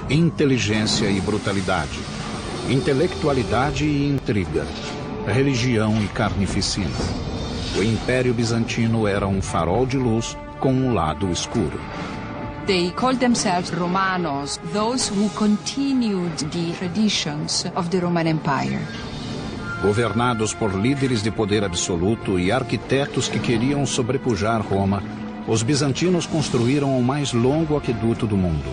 inteligência e brutalidade, intelectualidade e intriga, religião e carnificina. O Império Bizantino era um farol de luz com um lado escuro. They called themselves Romanos, those who continued the traditions of the Roman Empire. Governados por líderes de poder absoluto e arquitetos que queriam sobrepujar Roma, os bizantinos construíram o mais longo aqueduto do mundo.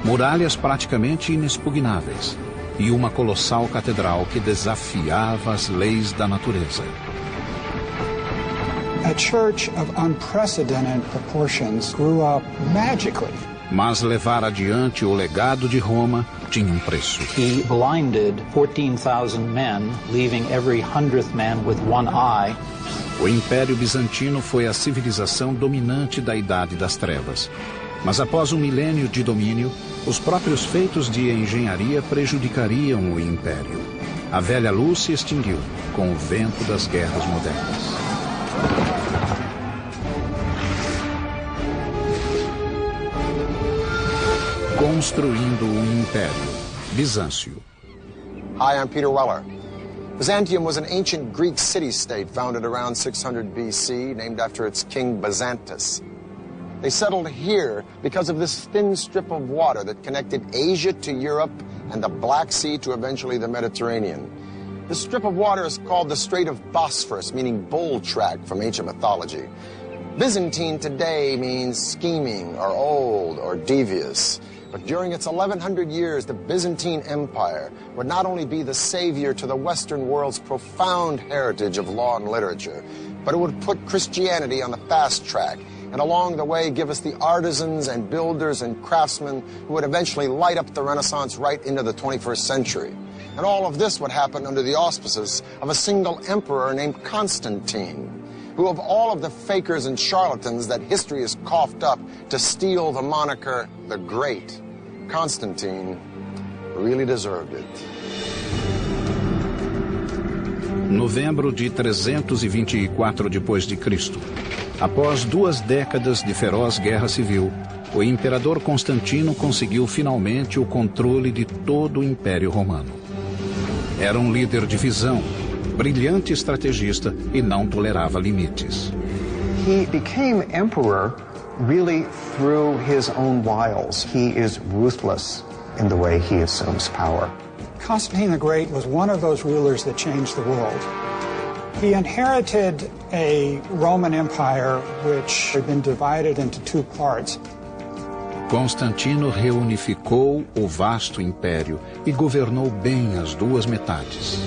Muralhas praticamente inexpugnáveis e uma colossal catedral que desafiava as leis da natureza. A church of unprecedented proportions grew up magically. Mas levar adiante o legado de Roma tinha um preço. He blinded 14,000 men, leaving every 100th man with one eye. O Império Bizantino foi a civilização dominante da Idade das Trevas. Mas após um milênio de domínio, os próprios feitos de engenharia prejudicariam o Império. A velha luz se extinguiu com o vento das guerras modernas. Construindo um Império. Bizâncio. Hi, I'm Peter Weller. Byzantium was an ancient Greek city-state founded around 600 BC, named after its king Byzantus. They settled here because of this thin strip of water that connected Asia to Europe and the Black Sea to eventually the Mediterranean. This strip of water is called the Strait of Bosphorus, meaning bull track from ancient mythology. Byzantine today means scheming or old or devious. But during its 1100 years, the Byzantine Empire would not only be the savior to the Western world's profound heritage of law and literature, but it would put Christianity on the fast track and along the way give us the artisans and builders and craftsmen who would eventually light up the Renaissance right into the 21st century. And all of this would happen under the auspices of a single emperor named Constantine, who of all of the fakers and charlatans that history has coughed up to steal the moniker the Great, Constantine really deserved it. Novembro de 324 d.C. Após 2 décadas de feroz guerra civil, o imperador Constantino conseguiu finalmente o controle de todo o Império Romano. Era um líder de visão, brilhante estrategista e não tolerava limites. He became emperor really through his own wiles. He is ruthless in the way he assumes power. Constantine the Great was one of those rulers that changed the world. He inherited a Roman Empire which had been divided into 2 parts. Constantino reunificou o vasto império e governou bem as 2 metades.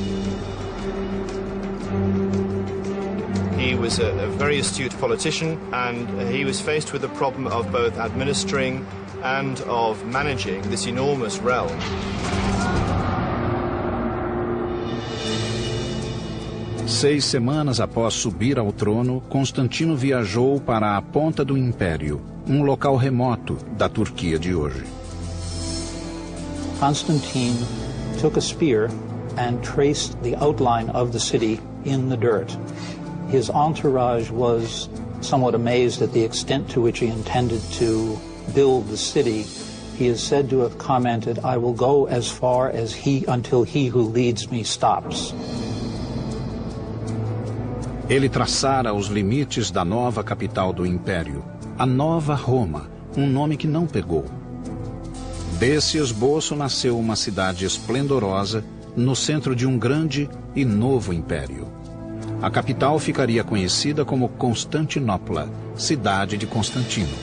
He was a very astute politician, and he was faced with the problem of both administering and of managing this enormous realm. 6 semanas após subir ao trono, Constantino viajou para a ponta do Império, um local remoto da Turquia de hoje. Constantine took a spear and traced the outline of the city in the dirt. His entourage was somewhat amazed at the extent to which he intended to build the city. He is said to have commented, "I will go as far as until he who leads me stops." Ele traçara os limites da nova capital do Império, a Nova Roma, um nome que não pegou. Desse esboço nasceu uma cidade esplendorosa no centro de um grande e novo império. A capital ficaria conhecida como Constantinopla, cidade de Constantino.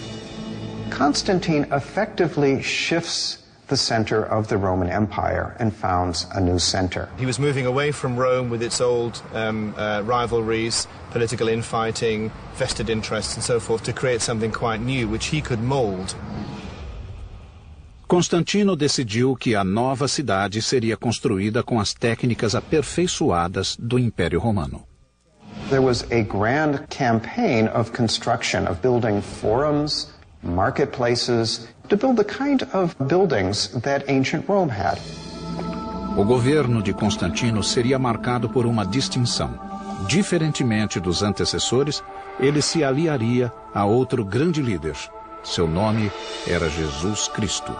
Constantine effectively shifts the center of the Roman Empire and founds a new center. He was moving away from Rome with its old rivalries, political infighting, vested interests and so forth, to create something quite new which he could mold. Constantino decidiu que a nova cidade seria construída com as técnicas aperfeiçoadas do Império Romano. There was a grand campaign of construction, of building forums, marketplaces, to build the kind of buildings that ancient Rome had. O governo de Constantino seria marcado por uma distinção. Diferentemente dos antecessores, ele se aliaria a outro grande líder. Seu nome era Jesus Cristo.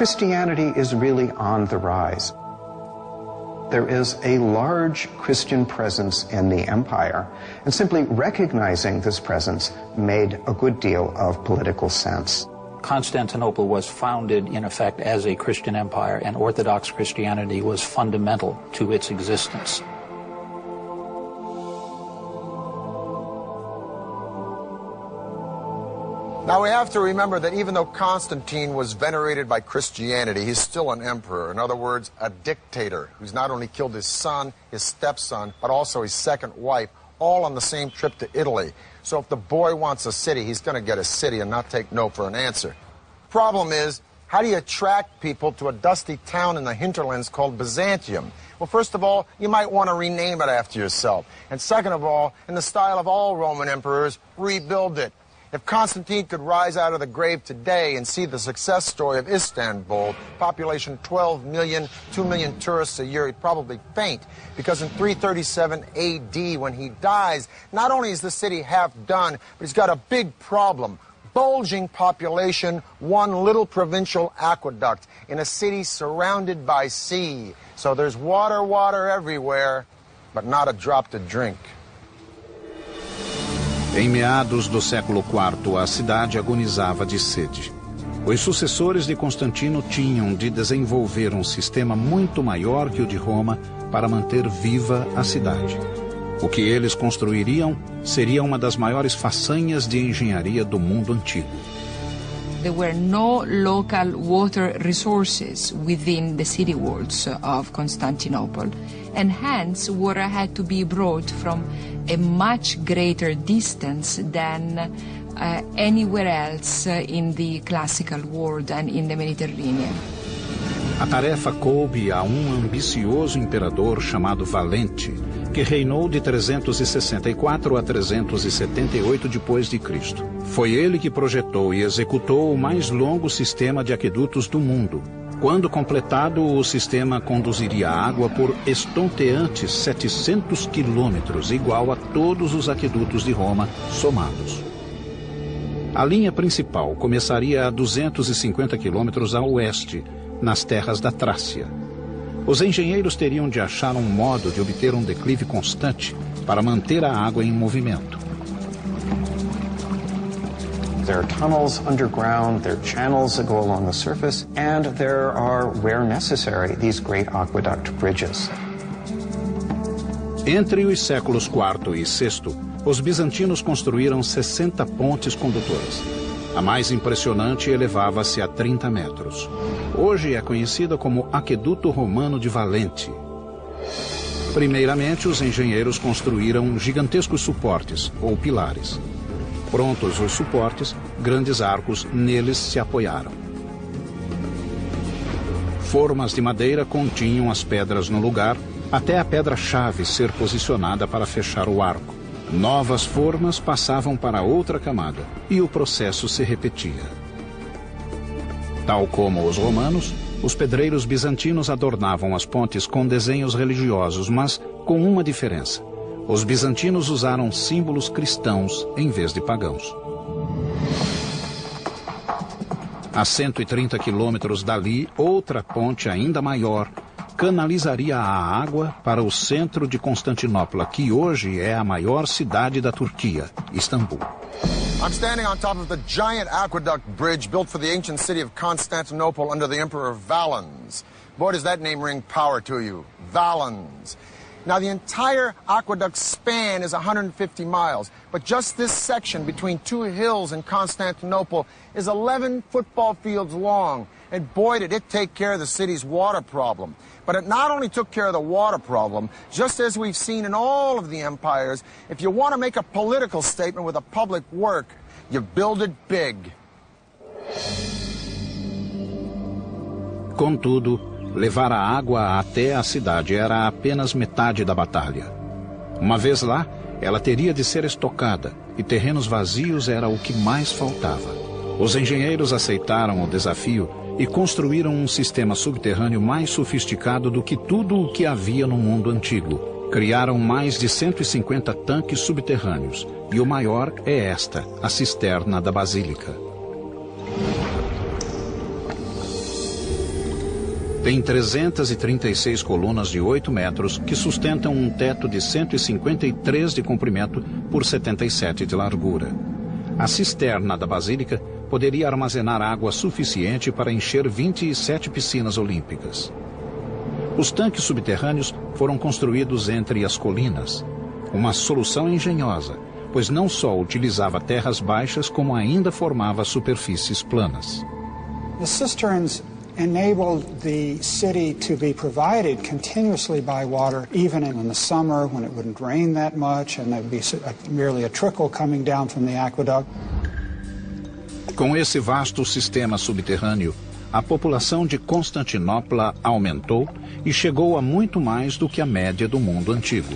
Christianity is really on the rise. There is a large Christian presence in the empire, and simply recognizing this presence made a good deal of political sense. Constantinople was founded, in effect, as a Christian empire, and Orthodox Christianity was fundamental to its existence. Now, we have to remember that even though Constantine was venerated by Christianity, he's still an emperor. In other words, a dictator who's not only killed his son, his stepson, but also his second wife, all on the same trip to Italy. So if the boy wants a city, he's going to get a city and not take no for an answer. Problem is, how do you attract people to a dusty town in the hinterlands called Byzantium? Well, first of all, you might want to rename it after yourself. And second of all, in the style of all Roman emperors, rebuild it. If Constantine could rise out of the grave today and see the success story of Istanbul, population 12 million, 2 million tourists a year, he'd probably faint. Because in 337 AD, when he dies, not only is the city half done, but he's got a big problem. Bulging population, one little provincial aqueduct in a city surrounded by sea. So there's water everywhere, but not a drop to drink. Em meados do século IV, a cidade agonizava de sede. Os sucessores de Constantino tinham de desenvolver um sistema muito maior que o de Roma para manter viva a cidade. O que eles construiriam seria uma das maiores façanhas de engenharia do mundo antigo. There were no local water resources within the city walls of Constantinople, and hence water had to be brought from a much greater distance than anywhere else in the classical world and in the Mediterranean. A tarefa coube a ambicioso imperador chamado Valente, que reinou de 364 a 378 depois de Cristo. Foi ele que projetou e executou o mais longo sistema de aquedutos do mundo. Quando completado, o sistema conduziria água por estonteantes 700 quilômetros, igual a todos os aquedutos de Roma somados. A linha principal começaria a 250 quilômetros a oeste, nas terras da Trácia. Os engenheiros teriam de achar um modo de obter um declive constante para manter a água em movimento. There are tunnels underground, there are channels that go along the surface, and there are, where necessary, these great aqueduct bridges. Entre os séculos IV e VI, os bizantinos construíram 60 pontes condutoras. A mais impressionante elevava-se a 30 metros. Hoje é conhecida como Aqueduto Romano de Valente. Primeiramente, os engenheiros construíram gigantescos suportes, ou pilares. Prontos os suportes, grandes arcos neles se apoiaram. Formas de madeira continham as pedras no lugar, até a pedra-chave ser posicionada para fechar o arco. Novas formas passavam para outra camada, e o processo se repetia. Tal como os romanos, os pedreiros bizantinos adornavam as pontes com desenhos religiosos, mas com uma diferença. Os bizantinos usaram símbolos cristãos em vez de pagãos. A 130 quilômetros dali, outra ponte ainda maior canalizaria a água para o centro de Constantinopla, que hoje é a maior cidade da Turquia, Istambul. I'm standing on top of the giant aqueduct bridge built for the ancient city of Constantinople under the Emperor Valens. Boy, does that name ring power to you. Valens. Now, the entire aqueduct span is 150 miles, but just this section between two hills in Constantinople is 11 football fields long. And boy, did it take care of the city's water problem. But it not only took care of the water problem, just as we've seen in all of the empires, if you want to make a political statement with a public work, you build it big. Contudo, levar a água até a cidade era apenas metade da batalha. Uma vez lá, ela teria de ser estocada, e terrenos vazios era o que mais faltava. Os engenheiros aceitaram o desafio e construíram um sistema subterrâneo mais sofisticado do que tudo o que havia no mundo antigo. Criaram mais de 150 tanques subterrâneos, e o maior é esta, a cisterna da Basílica. Tem 336 colunas de 8 metros que sustentam um teto de 153 de comprimento por 77 de largura. A cisterna da basílica poderia armazenar água suficiente para encher 27 piscinas olímpicas. Os tanques subterrâneos foram construídos entre as colinas. Uma solução engenhosa, pois não só utilizava terras baixas, como ainda formava superfícies planas. The cisterns enabled the city to be provided continuously by water, even in the summer when it wouldn't rain that much and there'd be merely a trickle coming down from the aqueduct. Com esse vasto sistema subterrâneo, a população de Constantinopla aumentou e chegou a muito mais do que a média do mundo antigo.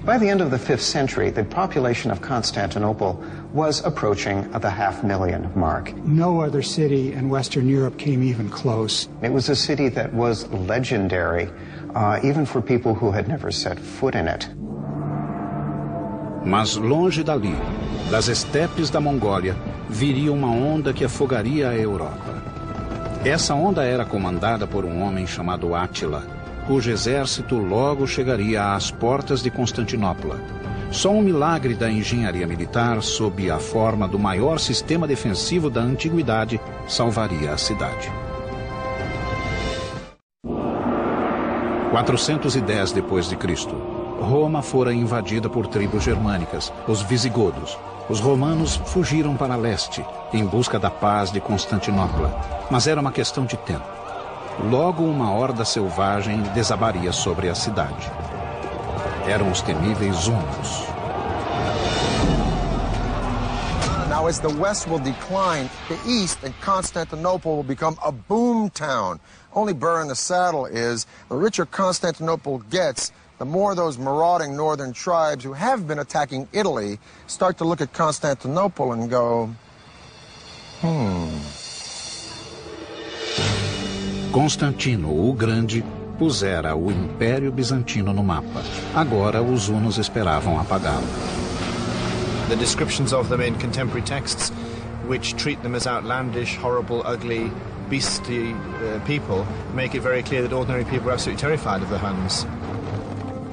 By the end of the 5th century, the population of Constantinople was approaching the 500,000 mark. No other city in Western Europe came even close. It was a city that was legendary, even for people who had never set foot in it. Mas longe dali, das estepes da Mongólia, viria uma onda que afogaria a Europa. Essa onda era comandada por um homem chamado Átila, cujo exército logo chegaria às portas de Constantinopla. Só um milagre da engenharia militar, sob a forma do maior sistema defensivo da antiguidade, salvaria a cidade. 410 depois de Cristo, Roma fora invadida por tribos germânicas, os visigodos. Os romanos fugiram para leste, em busca da paz de Constantinopla, mas era uma questão de tempo. Logo uma horda selvagem desabaria sobre a cidade. Eram os temíveis hunos. Now, as the West will decline, the East and Constantinople will become a boom town. Only burr in the saddle is, the richer Constantinople gets, the more those marauding northern tribes who have been attacking Italy start to look at Constantinople and go, Constantino o Grande pusera o Império Bizantino no mapa. Agora os hunos esperavam apagá-lo. The descriptions of them in contemporary texts, which treat them as outlandish, horrible, ugly, beastly people, make it very clear that ordinary people are absolutely terrified of the Huns.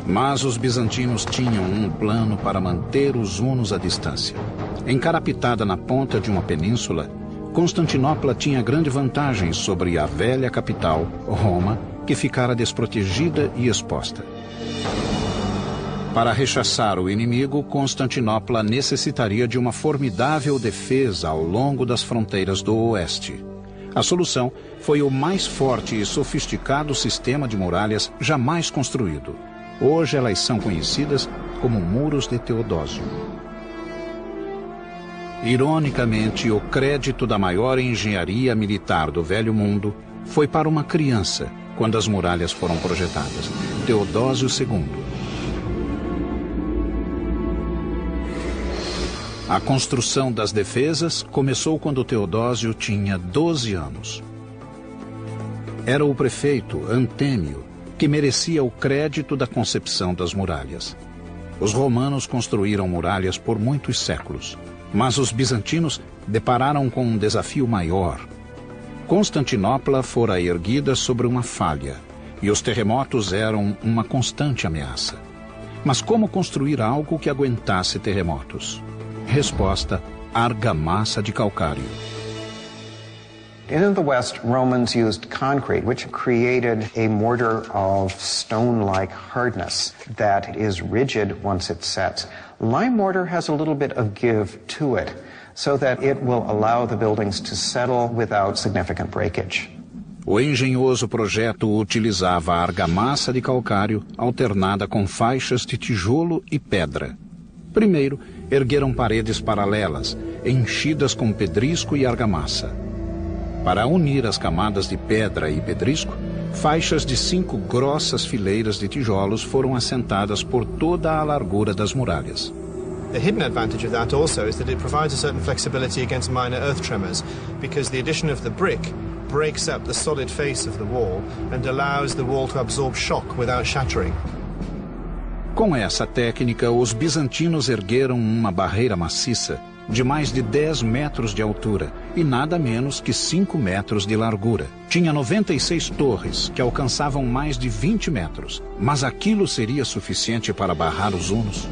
Mas os bizantinos tinham um plano para manter os hunos à distância. Encarapitada na ponta de uma península, Constantinopla tinha grande vantagem sobre a velha capital, Roma, que ficara desprotegida e exposta. Para rechaçar o inimigo, Constantinopla necessitaria de uma formidável defesa ao longo das fronteiras do oeste. A solução foi o mais forte e sofisticado sistema de muralhas jamais construído. Hoje elas são conhecidas como muros de Teodósio. Ironicamente, o crédito da maior engenharia militar do Velho Mundo foi para uma criança quando as muralhas foram projetadas, Teodósio II. A construção das defesas começou quando Teodósio tinha 12 anos. Era o prefeito Antêmio que merecia o crédito da concepção das muralhas. Os romanos construíram muralhas por muitos séculos, mas os bizantinos depararam com um desafio maior. Constantinopla fora erguida sobre uma falha, e os terremotos eram uma constante ameaça. Mas como construir algo que aguentasse terremotos? Resposta: argamassa de calcário. In the West, Romans used concrete, which created a mortar of stone-like hardness that is rigid once it sets. Lime mortar has a little bit of give to it, so that it will allow the buildings to settle without significant breakage. O engenhoso projeto utilizava a argamassa de calcário alternada com faixas de tijolo e pedra. Primeiro, ergueram paredes paralelas, enchidas com pedrisco e argamassa. Para unir as camadas de pedra e pedrisco, faixas de 5 grossas fileiras de tijolos foram assentadas por toda a largura das muralhas. The hidden advantage of that also is that it provides a certain flexibility against minor earth tremors, because the addition of the brick breaks up the solid face of the wall and allows the wall to absorb shock without shattering. Com essa técnica, os bizantinos ergueram uma barreira maciça de mais de 10 metros de altura e nada menos que 5 metros de largura. Tinha 96 torres, que alcançavam mais de 20 metros. Mas aquilo seria suficiente para barrar os hunos?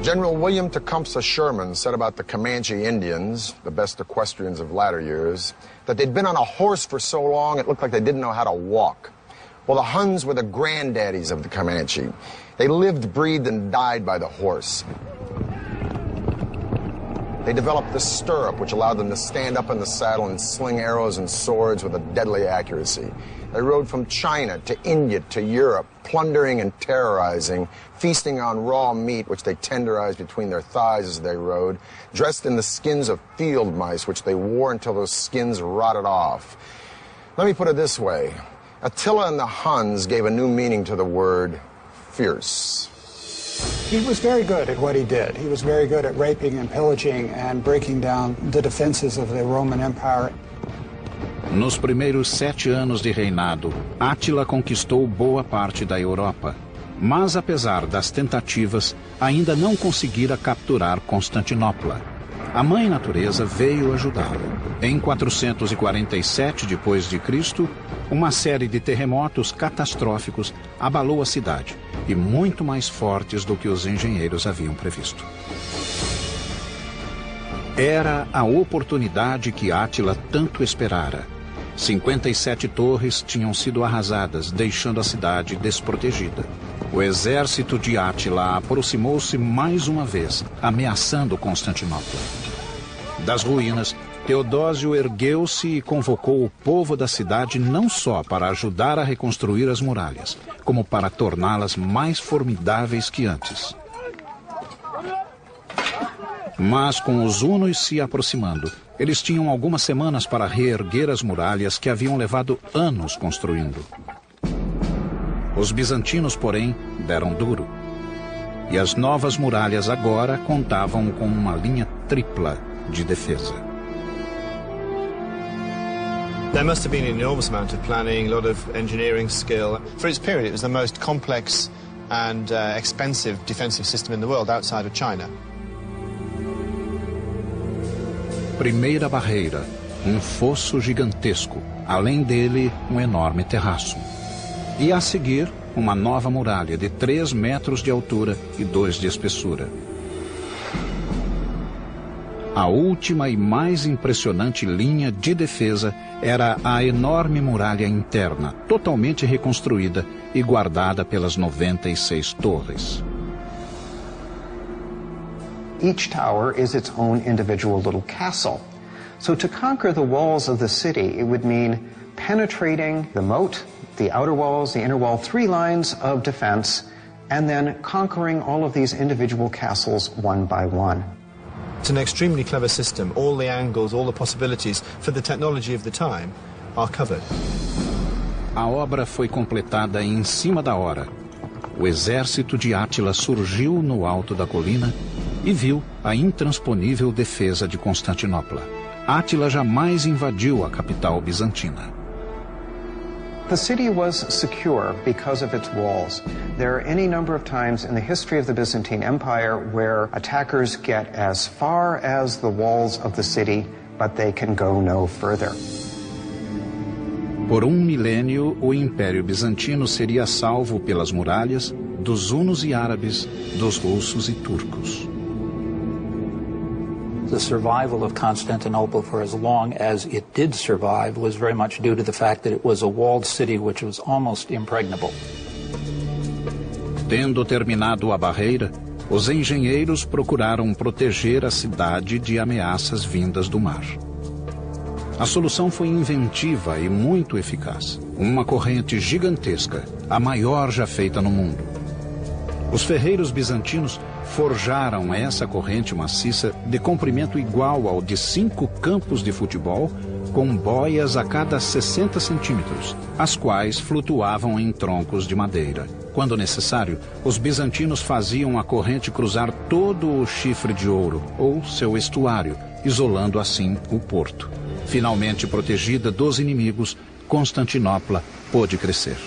General William Tecumseh Sherman said about the Comanche Indians, the best equestrians of latter years, that they'd been on a horse for so long it looked like they didn't know how to walk. Well, the Huns were the granddaddies of the Comanche. They lived, breathed, and died by the horse. They developed the stirrup, which allowed them to stand up in the saddle and sling arrows and swords with a deadly accuracy. They rode from China to India to Europe, plundering and terrorizing, feasting on raw meat, which they tenderized between their thighs as they rode, dressed in the skins of field mice, which they wore until those skins rotted off. Let me put it this way. Attila and the Huns gave a new meaning to the word fierce. He was very good at what he did. He was very good at raping and pillaging and breaking down the defenses of the Roman Empire. Nos primeiros 7 anos de reinado, Átila conquistou boa parte da Europa. Mas, apesar das tentativas, ainda não conseguira capturar Constantinopla. A Mãe Natureza veio ajudá-lo. Em 447 d.C., uma série de terremotos catastróficos abalou a cidade, e muito mais fortes do que os engenheiros haviam previsto. Era a oportunidade que Átila tanto esperara. 57 torres tinham sido arrasadas, deixando a cidade desprotegida. O exército de Átila aproximou-se mais uma vez, ameaçando Constantinopla. Das ruínas, Teodósio ergueu-se e convocou o povo da cidade não só para ajudar a reconstruir as muralhas, como para torná-las mais formidáveis que antes. Mas com os hunos se aproximando, eles tinham algumas semanas para reerguer as muralhas que haviam levado anos construindo. Os bizantinos, porém, deram duro. E as novas muralhas agora contavam com uma linha tripla de defesa. There must have been an enormous amount of planning, a lot of engineering skill. For its period, it was the most complex and expensive defensive system in the world outside of China. Primeira barreira, fosso gigantesco, além dele um enorme terraço. E a seguir, uma nova muralha de 3 metros de altura e 2 de espessura. A última e mais impressionante linha de defesa era a enorme muralha interna, totalmente reconstruída e guardada pelas 96 torres. Each tower is its own individual little castle. So to conquer the walls of the city, it would mean penetrating the moat, the outer walls, the inner wall, 3 lines of defense, and then conquering all of these individual castles one by one. It's an extremely clever system. All the angles, all the possibilities for the technology of the time are covered. A obra foi completada em cima da hora. O exército de Átila surgiu no alto da colina e viu a intransponível defesa de Constantinopla. Átila jamais invadiu a capital bizantina. The city was secure because of its walls. There are any number of times in the history of the Byzantine Empire where attackers get as far as the walls of the city, but they can go no further. Por milênio, o Império Bizantino seria salvo pelas muralhas dos hunos e árabes, dos russos e turcos. The survival of Constantinople for as long as it did survive was very much due to the fact that it was a walled city which was almost impregnable. Tendo terminado a barreira, os engenheiros procuraram proteger a cidade de ameaças vindas do mar. A solução foi inventiva e muito eficaz. Uma corrente gigantesca, a maior já feita no mundo. Os ferreiros bizantinos forjaram essa corrente maciça de comprimento igual ao de 5 campos de futebol, com boias a cada 60 centímetros, as quais flutuavam em troncos de madeira. Quando necessário, os bizantinos faziam a corrente cruzar todo o chifre de ouro, ou seu estuário, isolando assim o porto. Finalmente protegida dos inimigos, Constantinopla pôde crescer.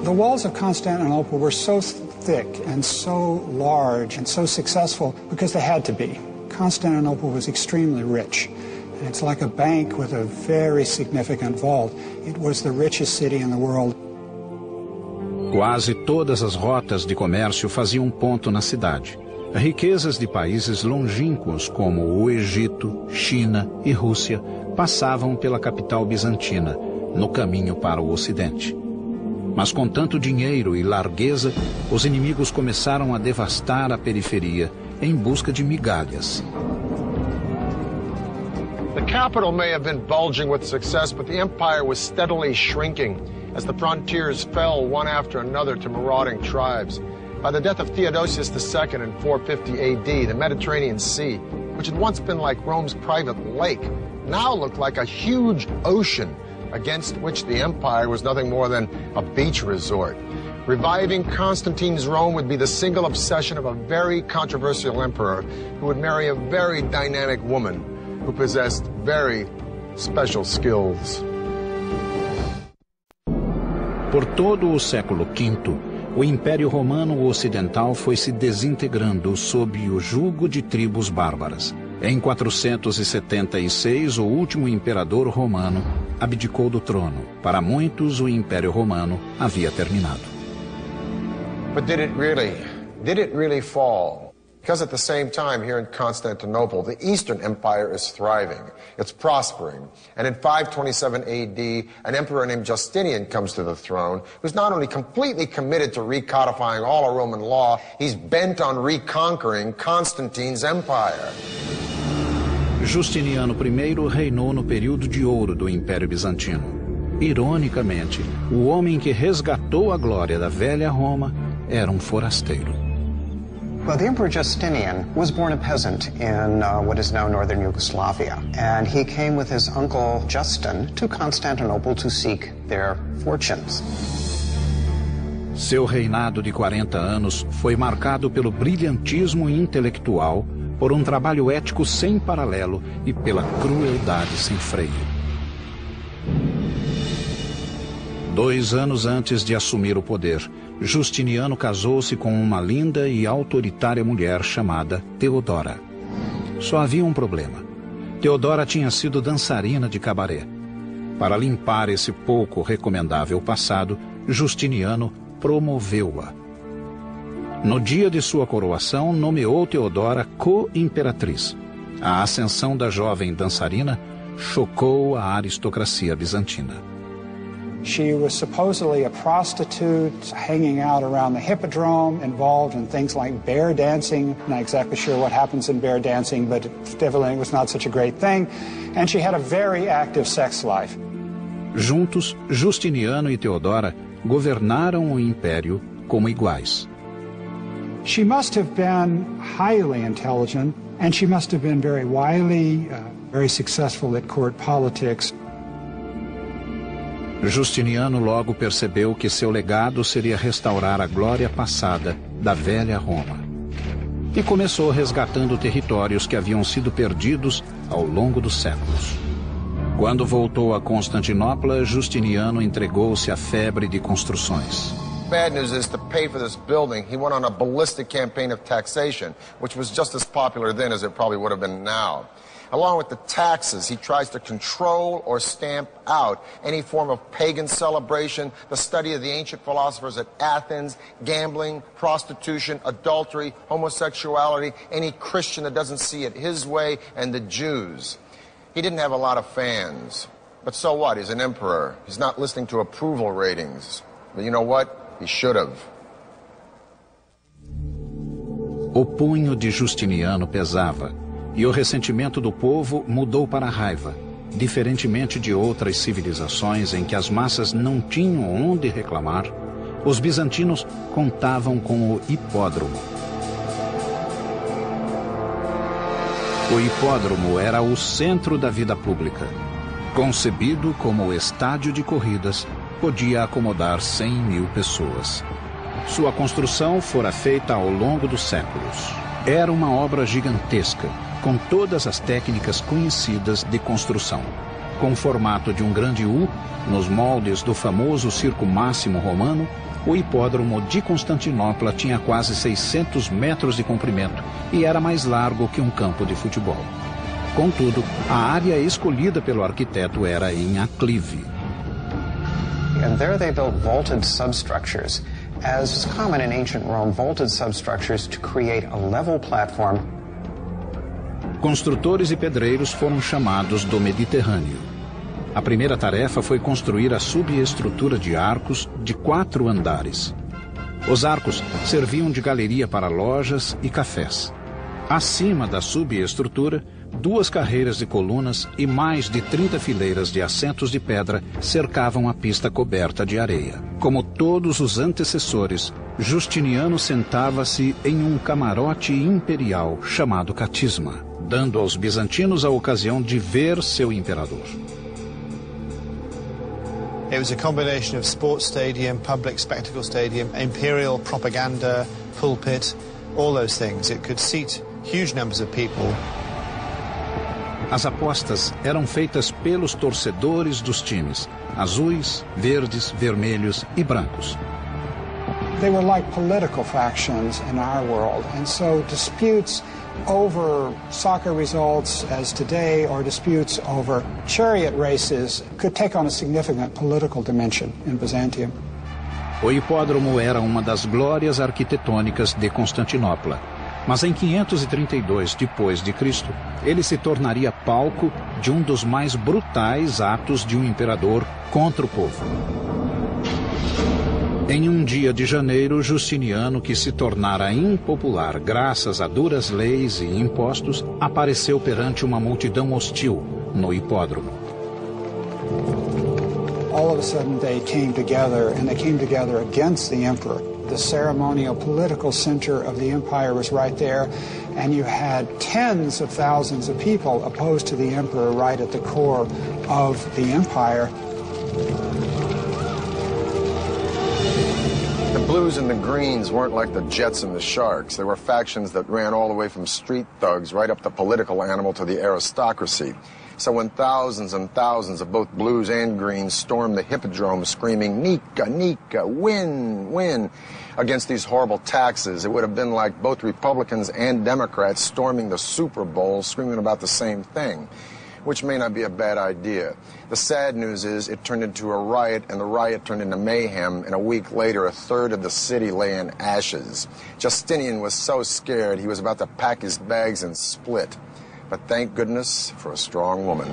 The walls of Constantinople were so thick and so large and so successful because they had to be. Constantinople was extremely rich. It's like a bank with a very significant vault. It was the richest city in the world. Quase todas as rotas de comércio faziam ponto na cidade. Riquezas de países longínquos como o Egito, China e Rússia passavam pela capital bizantina, no caminho para o Ocidente. Mas com tanto dinheiro e largueza, os inimigos começaram a devastar a periferia em busca de migalhas. The capital may have been bulging with success, but the empire was steadily shrinking as the frontiers fell one after another to marauding tribes. By the death of Theodosius II in 450 AD, the Mediterranean Sea, which had once been like Rome's private lake, now looked like a huge ocean against which the empire was nothing more than a beach resort. Reviving Constantine's Rome would be the single obsession of a very controversial emperor who would marry a very dynamic woman who possessed very special skills. Por todo o século V, o Império Romano Ocidental foi se desintegrando sob o jugo de tribos bárbaras. Em 476, o último imperador romano abdicou do trono. Para muitos, o Império Romano havia terminado. But did it really fall? Because at the same time, here in Constantinople, the Eastern Empire is thriving. It's prospering. And in 527 AD, an emperor named Justinian comes to the throne, who's not only completely committed to recodifying all of Roman law, he's bent on reconquering Constantine's empire. Justiniano I reinou no período de ouro do Império Bizantino. Ironicamente, o homem que resgatou a glória da velha Roma era um forasteiro. Well, the Emperor Justinian was born a peasant in what is now northern Yugoslavia, and he came with his uncle Justin to Constantinople to seek their fortunes. Seu reinado de 40 anos foi marcado pelo brilhantismo intelectual, por um trabalho ético sem paralelo e pela crueldade sem freio. 2 anos antes de assumir o poder, Justiniano casou-se com uma linda e autoritária mulher chamada Teodora. Só havia um problema. Teodora tinha sido dançarina de cabaré. Para limpar esse pouco recomendável passado, Justiniano promoveu-a. No dia de sua coroação, nomeou Teodora co-imperatriz. A ascensão da jovem dançarina chocou a aristocracia bizantina. She was supposedly a prostitute hanging out around the hippodrome, involved in things like bear dancing. Not exactly sure what happens in bear dancing, but evidently it was not such a great thing. And she had a very active sex life. Juntos, Justiniano e Teodora governaram o império como iguais. She must have been highly intelligent, and she must have been very wily, very successful at court politics. Justiniano logo percebeu que seu legado seria restaurar a glória passada da velha Roma. E começou resgatando territórios que haviam sido perdidos ao longo dos séculos. Quando voltou a Constantinopla, Justiniano entregou-se à febre de construções. Bad news is, to pay for this building, he went on a ballistic campaign of taxation, which was just as popular then as it probably would have been now. Along with the taxes, he tries to control or stamp out any form of pagan celebration, the study of the ancient philosophers at Athens, gambling, prostitution, adultery, homosexuality, any Christian that doesn't see it his way, and the Jews. He didn't have a lot of fans. But so what? He's an emperor. He's not listening to approval ratings. But you know what? He should have. O punho de Justiniano pesava. E o ressentimento do povo mudou para a raiva, diferentemente de outras civilizações em que as massas não tinham onde reclamar. Os bizantinos contavam com o hipódromo. O hipódromo era o centro da vida pública. Concebido como estádio de corridas, podia acomodar 100.000 pessoas. Sua construção fora feita ao longo dos séculos. Era uma obra gigantesca, com todas as técnicas conhecidas de construção. Com o formato de um grande U, nos moldes do famoso Circo Máximo romano, o hipódromo de Constantinopla tinha quase 600 metros de comprimento e era mais largo que um campo de futebol. Contudo, a área escolhida pelo arquiteto era em aclive. And there they built vaulted substructures. As is common in ancient Rome, vaulted substructures to create a level platform. Construtores e pedreiros foram chamados do Mediterrâneo. A primeira tarefa foi construir a subestrutura de arcos de 4 andares. Os arcos serviam de galeria para lojas e cafés. Acima da subestrutura, 2 carreiras de colunas e mais de 30 fileiras de assentos de pedra cercavam a pista coberta de areia. Como todos os antecessores, Justiniano sentava-se em um camarote imperial chamado catisma, dando aos bizantinos a ocasião de ver seu imperador. It was a combination of sports stadium, public spectacle stadium, imperial propaganda, pulpit, all those things. It could seat huge numbers of people. As apostas eram feitas pelos torcedores dos times, azuis, verdes, vermelhos e brancos. They were like political factions in our world, and so disputes over soccer results as today or disputes over chariot races could take on a significant political dimension in Byzantium. O hipódromo era uma das glórias arquitetônicas de Constantinopla, mas em 532 depois de Cristo, ele se tornaria palco de um dos mais brutais atos de um imperador contra o povo. Em um dia de janeiro, Justiniano, que se tornara impopular graças a duras leis e impostos, apareceu perante uma multidão hostil no hipódromo. All of a sudden they came together, and they came together against the emperor. The ceremonial political center of the empire was right there, and you had tens of thousands of people opposed to the emperor right at the core of the empire. The Blues and the Greens weren't like the Jets and the Sharks. They were factions that ran all the way from street thugs right up the political animal to the aristocracy. So when thousands and thousands of both Blues and Greens stormed the Hippodrome screaming, "Nika, Nika, win, win," against these horrible taxes, it would have been like both Republicans and Democrats storming the Super Bowl screaming about the same thing, which may not be a bad idea. The sad news is it turned into a riot, and the riot turned into mayhem, and a week later a third of the city lay in ashes. Justinian was so scared he was about to pack his bags and split. But thank goodness for a strong woman.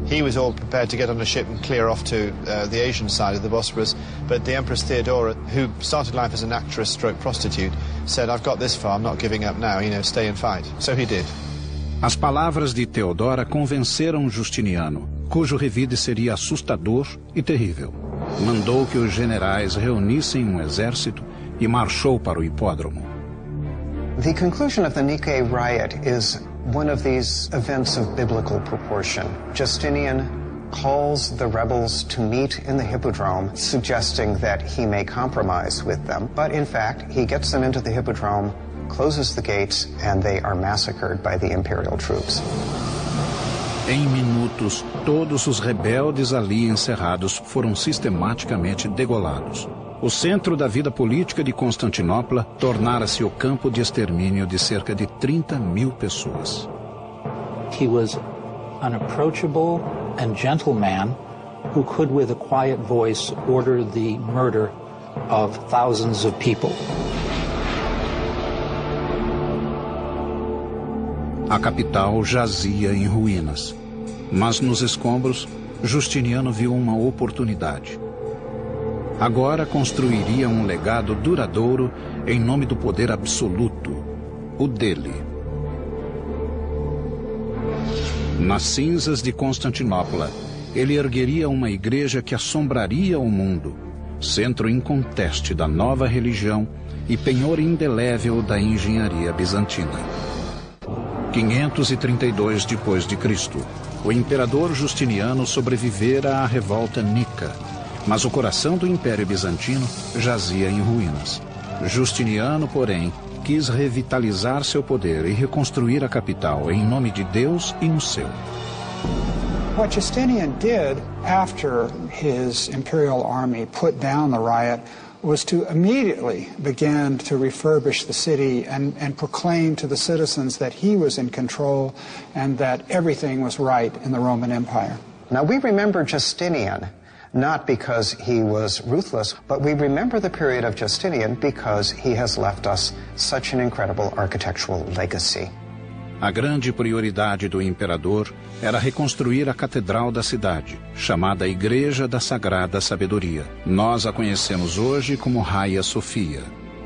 He was all prepared to get on a ship and clear off to the Asian side of the Bosporus, but the Empress Theodora, who started life as an actress stroke prostitute, said, "I've got this far, I'm not giving up now, stay and fight." So he did. As palavras de Teodora convenceram Justiniano, cujo revide seria assustador e terrível. Mandou que os generais reunissem um exército e marchou para o hipódromo. The conclusion of the Nicaea riot is one of these events of biblical proportion. Justinian calls the rebels to meet in the Hippodrome, suggesting that he may compromise with them. But in fact, he gets them into the Hippodrome, closes the gates, and they are massacred by the imperial troops. Em minutos, todos os rebeldes ali encerrados foram sistematicamente degolados. O centro da vida política de Constantinopla tornara-se o campo de extermínio de cerca de 30.000 pessoas. He was an approachable and gentle man who could, with a quiet voice, order the murder of thousands of people. A capital jazia em ruínas, mas nos escombros, Justiniano viu uma oportunidade. Agora construiria um legado duradouro em nome do poder absoluto, o dele. Nas cinzas de Constantinopla, ele ergueria uma igreja que assombraria o mundo, centro inconteste da nova religião e penhor indelével da engenharia bizantina. 532 depois de Cristo, o imperador Justiniano sobrevivera à revolta nica, mas o coração do Império Bizantino jazia em ruínas. Justiniano, porém, quis revitalizar seu poder e reconstruir a capital em nome de Deus e no seu. What Justinian did after his imperial army put down the riot was to immediately begin to refurbish the city and proclaim to the citizens that he was in control and that everything was right in the Roman Empire. Now, we remember Justinian not because he was ruthless, but we remember the period of Justinian because he has left us such an incredible architectural legacy. A grande prioridade do imperador era reconstruir a catedral da cidade, chamada Igreja da Sagrada Sabedoria. Nós a conhecemos hoje como Hagia Sophia.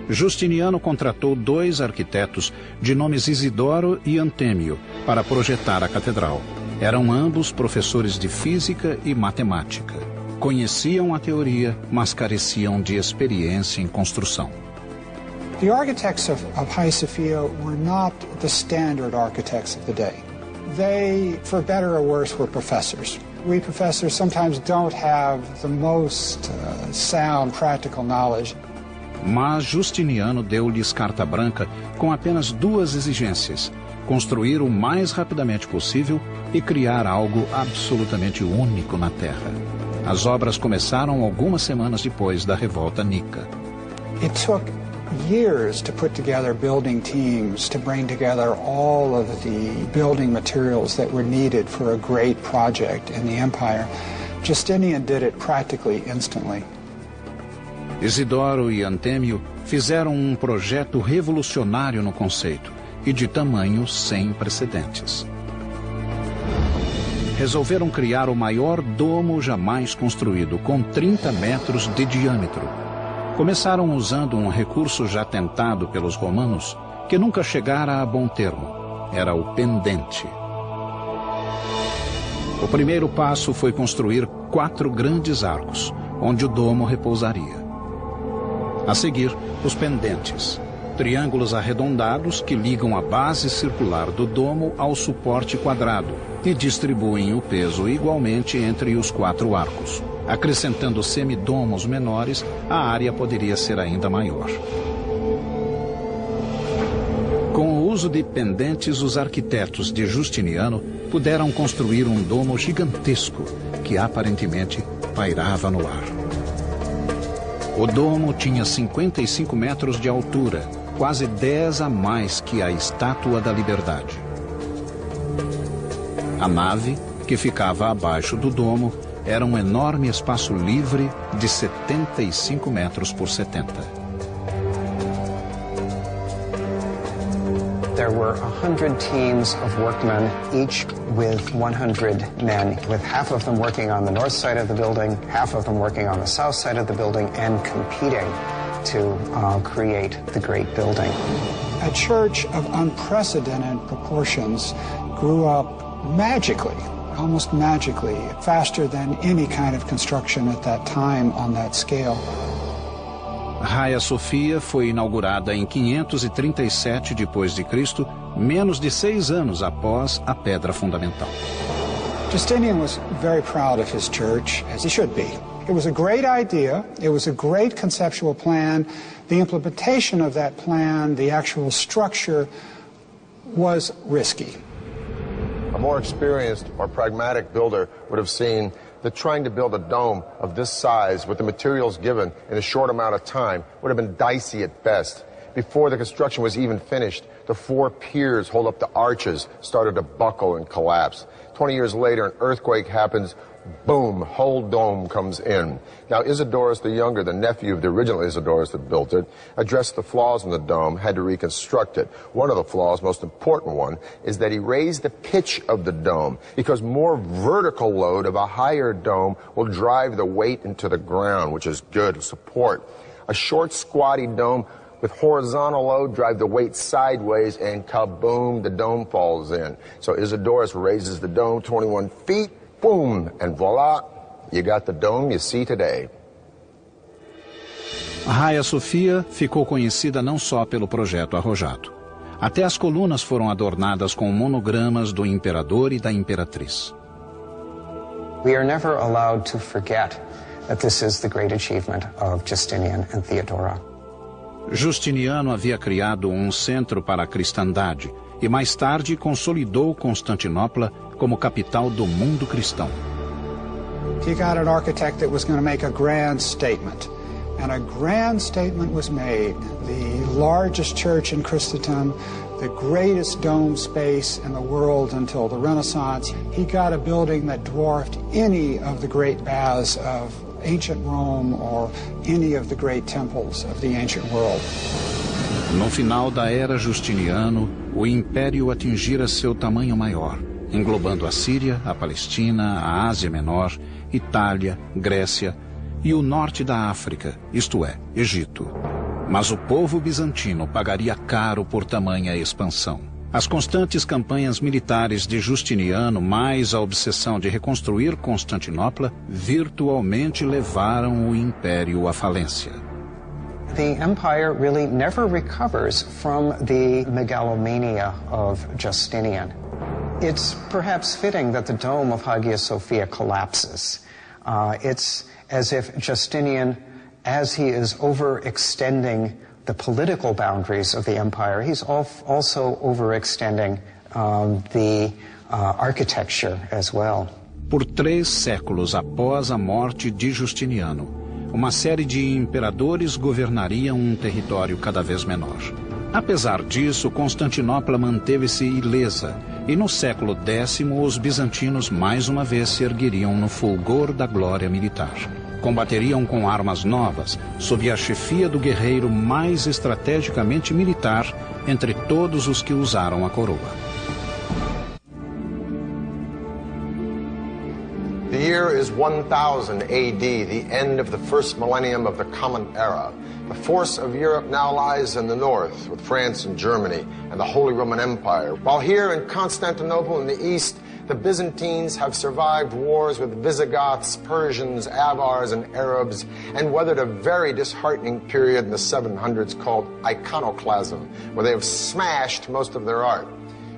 Justiniano contratou 2 arquitetos de nomes Isidoro e Antêmio para projetar a catedral. Eram ambos professores de física e matemática. Conheciam a teoria, mas careciam de experiência em construção. The architects of Hagia Sophia were not the standard architects of the day. They, for better or worse, were professors. We professors sometimes don't have the most sound practical knowledge. Mas Justiniano deu-lhes carta branca com apenas 2 exigências: construir o mais rapidamente possível e criar algo absolutamente único na Terra. As obras começaram algumas semanas depois da revolta nica. It took years to put together building teams, to bring together all of the building materials that were needed for a great project in the empire. Justinian did it practically instantly. Isidoro e Antêmio fizeram um projeto revolucionário no conceito e de tamanho sem precedentes. Resolveram criar o maior domo jamais construído, com 30 metros de diâmetro. Começaram usando um recurso já tentado pelos romanos, que nunca chegara a bom termo. Era o pendente. O primeiro passo foi construir 4 grandes arcos, onde o domo repousaria. A seguir, os pendentes, triângulos arredondados que ligam a base circular do domo ao suporte quadrado e distribuem o peso igualmente entre os 4 arcos. Acrescentando semidomos menores, a área poderia ser ainda maior. Com o uso de pendentes, os arquitetos de Justiniano puderam construir um domo gigantesco que aparentemente pairava no ar. O domo tinha 55 metros de altura, quase 10 a mais que a Estátua da Liberdade. A nave, que ficava abaixo do domo, era um enorme espaço livre de 75 metros por 70. There were 100 teams of workmen, each with 100 men, with half of them working on the north side of the building, half of them working on the south side of the building, and competing to create the great building. A church of unprecedented proportions grew up magically, almost magically, faster than any kind of construction at that time on that scale. Hagia Sophia foi inaugurada em 537 d.C., menos de 6 anos após a pedra fundamental. Justinian was very proud of his church, as he should be. It was a great idea, it was a great conceptual plan. The implementation of that plan, the actual structure, was risky. A more experienced or pragmatic builder would have seen that trying to build a dome of this size with the materials given in a short amount of time would have been dicey at best. Before the construction was even finished, the 4 piers hold up the arches started to buckle and collapse. 20 years later, an earthquake happens. Boom, whole dome comes in. Now, Isidorus the Younger, the nephew of the original Isidorus that built it, addressed the flaws in the dome, had to reconstruct it. One of the flaws, most important one, is that he raised the pitch of the dome because more vertical load of a higher dome will drive the weight into the ground, which is good support. A short, squatty dome with horizontal load drive the weight sideways, and kaboom, the dome falls in. So Isidorus raises the dome 21 feet, boom, and voila, you got the dome you see today. A Hagia Sophia ficou conhecida não só pelo projeto arrojado. Até as colunas foram adornadas com monogramas do imperador e da imperatriz. We are never allowed to forget that this is the great achievement of Justinian and Theodora. Justiniano havia criado um centro para a cristandade e mais tarde consolidou Constantinopla como capital do mundo cristão. He got an architect that was going to make a grand statement. And a grand statement was made. The largest church in Christendom, the greatest dome space in the world until the Renaissance. He got a building that dwarfed any of the great baths of ancient Rome or any of the great temples of the ancient world. No final da era Justiniano, o império atingira seu tamanho maior, englobando a Síria, a Palestina, a Ásia Menor, Itália, Grécia e o norte da África, isto é, Egito. Mas o povo bizantino pagaria caro por tamanha expansão. As constantes campanhas militares de Justiniano, mais a obsessão de reconstruir Constantinopla, virtualmente levaram o império à falência. The empire really never recovers from the megalomania of Justinian. It's perhaps fitting that the dome of Hagia Sophia collapses. It's as if Justinian, as he is overextending the political boundaries of the empire, he's also overextending the architecture as well. Por 3 séculos após a morte de Justiniano, uma série de imperadores governariam um território cada vez menor. Apesar disso, Constantinopla manteve-se ilesa, e no século X os bizantinos mais uma vez se ergueriam no fulgor da glória militar. Combateriam com armas novas, sob a chefia do guerreiro mais estrategicamente militar entre todos os que usaram a coroa. The year is 1000 AD, the end of the first millennium of the Common Era. The force of Europe now lies in the north, with France and Germany and the Holy Roman Empire. While here in Constantinople in the east, the Byzantines have survived wars with Visigoths, Persians, Avars, and Arabs, and weathered a very disheartening period in the 700s called iconoclasm, where they have smashed most of their art.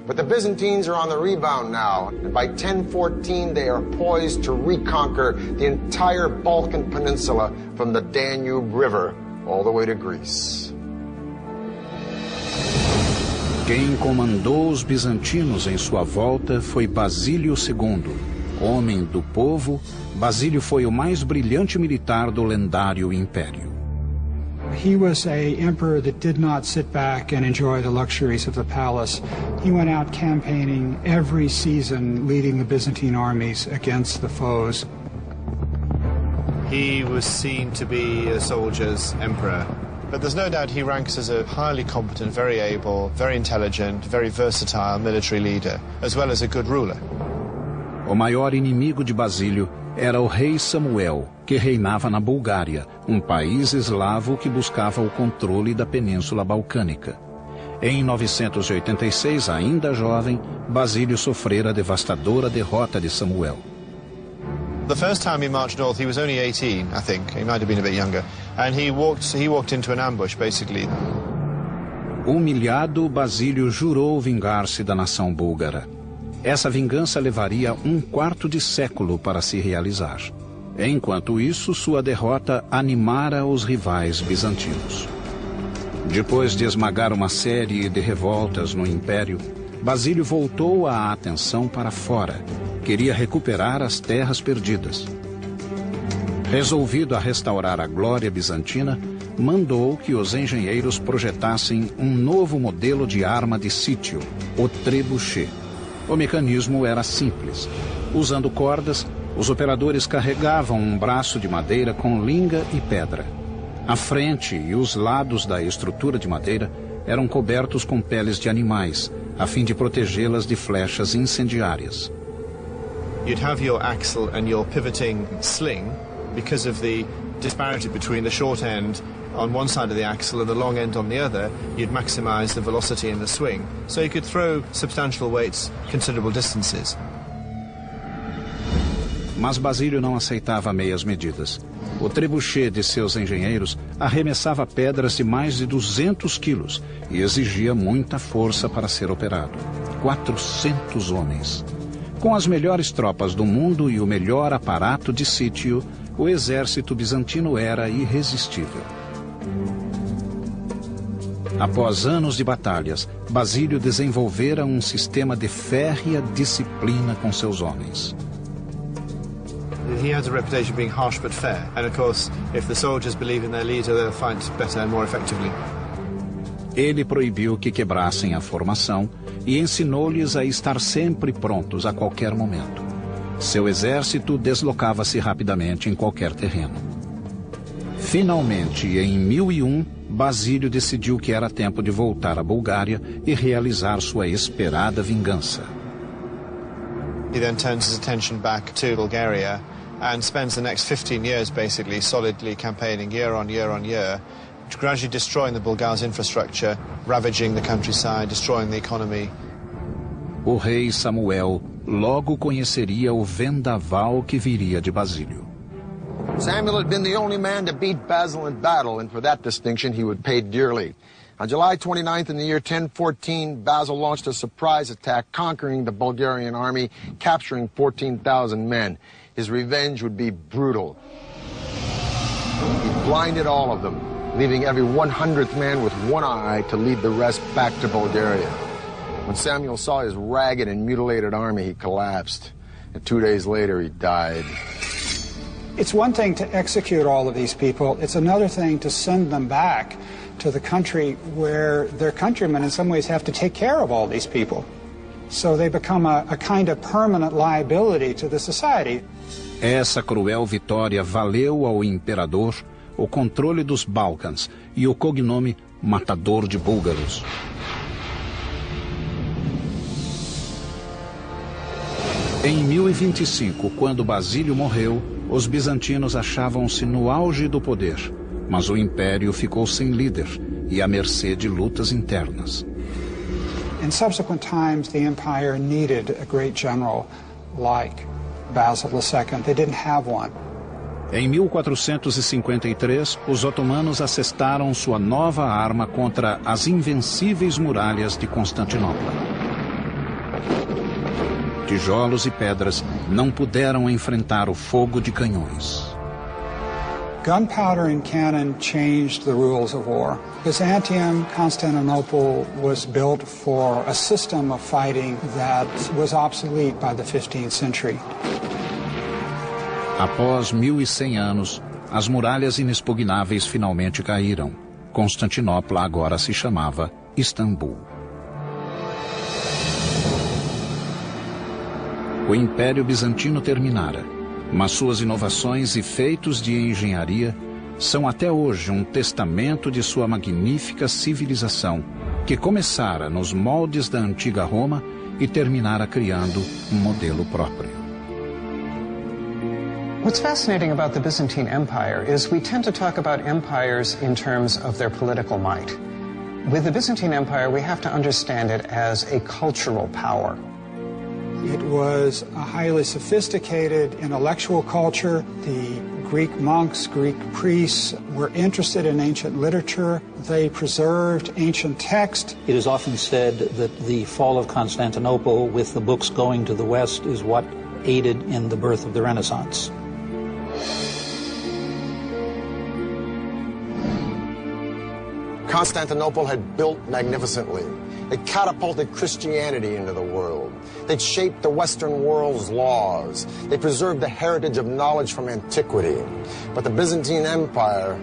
But the Byzantines are on the rebound now, and by 1014 they are poised to reconquer the entire Balkan Peninsula from the Danube River all the way to Greece. Quem comandou os bizantinos em sua volta foi Basílio II. Homem do povo, Basílio foi o mais brilhante militar do lendário império. He was an emperor that did not sit back and enjoy the luxuries of the palace. He went out campaigning every season, leading the Byzantine armies against the foes. He was seen to be a soldier's emperor, but there's no doubt he ranks as a highly competent, very able, very intelligent, very versatile military leader, as well as a good ruler. O maior inimigo de Basílio era o rei Samuel, que reinava na Bulgária, um país eslavo que buscava o controle da Península Balcânica. Em 986, ainda jovem, Basílio sofrera a devastadora derrota de Samuel. The first time he marched north, he was only 18, I think. He might have been a bit younger. And he walked into an ambush, basically. Humilhado, Basílio jurou vingar-se da nação búlgara. Essa vingança levaria 1/4 de século para se realizar. Enquanto isso, sua derrota animara os rivais bizantinos. Depois de esmagar uma série de revoltas no Império, Basílio voltou a atenção para fora. Queria recuperar as terras perdidas. Resolvido a restaurar a glória bizantina, mandou que os engenheiros projetassem um novo modelo de arma de sítio, o trebuchet. O mecanismo era simples. Usando cordas, os operadores carregavam um braço de madeira com linga e pedra. A frente e os lados da estrutura de madeira eram cobertos com peles de animais, a fim de protegê-las de flechas incendiárias. You'd have your axle and your pivoting sling because of the disparity between the short end on one side of the axle and the long end on the other. You'd maximize the velocity in the swing, so you could throw substantial weights considerable distances. Mas Basílio não aceitava meias medidas. O trebuchet de seus engenheiros arremessava pedras de mais de 200 quilos e exigia muita força para ser operado. 400 homens. Com as melhores tropas do mundo e o melhor aparato de sítio, o exército bizantino era irresistível. Após anos de batalhas, Basílio desenvolvera um sistema de férrea disciplina com seus homens. He has a reputation of being harsh but fair, and of course, if the soldiers believe in their leader, they'll fight better and more effectively. Ele proibiu que quebrassem a formação e ensinou-lhes a estar sempre prontos a qualquer momento. Seu exército deslocava-se rapidamente em qualquer terreno. Finalmente, em 1001, Basílio decidiu que era tempo de voltar à Bulgária e realizar sua esperada vingança. He then turns his attention back to Bulgaria and spends the next 15 years basically solidly campaigning year on year on year, gradually destroying the Bulgars' infrastructure, ravaging the countryside, destroying the economy. O rei Samuel logo conheceria o vendaval que viria de Basílio. Samuel had been the only man to beat Basil in battle, and for that distinction he would pay dearly. On July 29th in the year 1014, Basil launched a surprise attack, conquering the Bulgarian army, capturing 14,000 men. His revenge would be brutal. He blinded all of them, leaving every 100th man with one eye to lead the rest back to Bulgaria. When Samuel saw his ragged and mutilated army, he collapsed. And 2 days later, he died. It's one thing to execute all of these people. It's another thing to send them back to the country where their countrymen in some ways have to take care of all these people. So they become a kind of permanent liability to the society. Essa cruel vitória valeu ao imperador o controle dos Balcãs e o cognome Matador de Búlgaros. Em 1025, quando Basílio morreu, os bizantinos achavam-se no auge do poder, mas o império ficou sem líder e à mercê de lutas internas. In subsequent times, the empire needed a great general like Basil II. They didn't have one. Em 1453, os otomanos assestaram sua nova arma contra as invencíveis muralhas de Constantinopla. Tijolos e pedras não puderam enfrentar o fogo de canhões. Gunpowder and cannon changed the rules of war. Byzantium, Constantinople was built for a system of fighting that was obsolete by the 15th century. Após 1100 anos, as muralhas inexpugnáveis finalmente caíram. Constantinopla agora se chamava Istambul. O Império Bizantino terminara, mas suas inovações e feitos de engenharia são até hoje um testamento de sua magnífica civilização, que começara nos moldes da antiga Roma e terminara criando um modelo próprio. What's fascinating about the Byzantine Empire is we tend to talk about empires in terms of their political might. With the Byzantine Empire, we have to understand it as a cultural power. It was a highly sophisticated intellectual culture. The Greek monks, Greek priests were interested in ancient literature. They preserved ancient text. It is often said that the fall of Constantinople, with the books going to the West, is what aided in the birth of the Renaissance. Constantinople had built magnificently. They catapulted Christianity into the world. They'd shaped the Western world's laws. They preserved the heritage of knowledge from antiquity. But the Byzantine Empire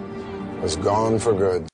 was gone for good.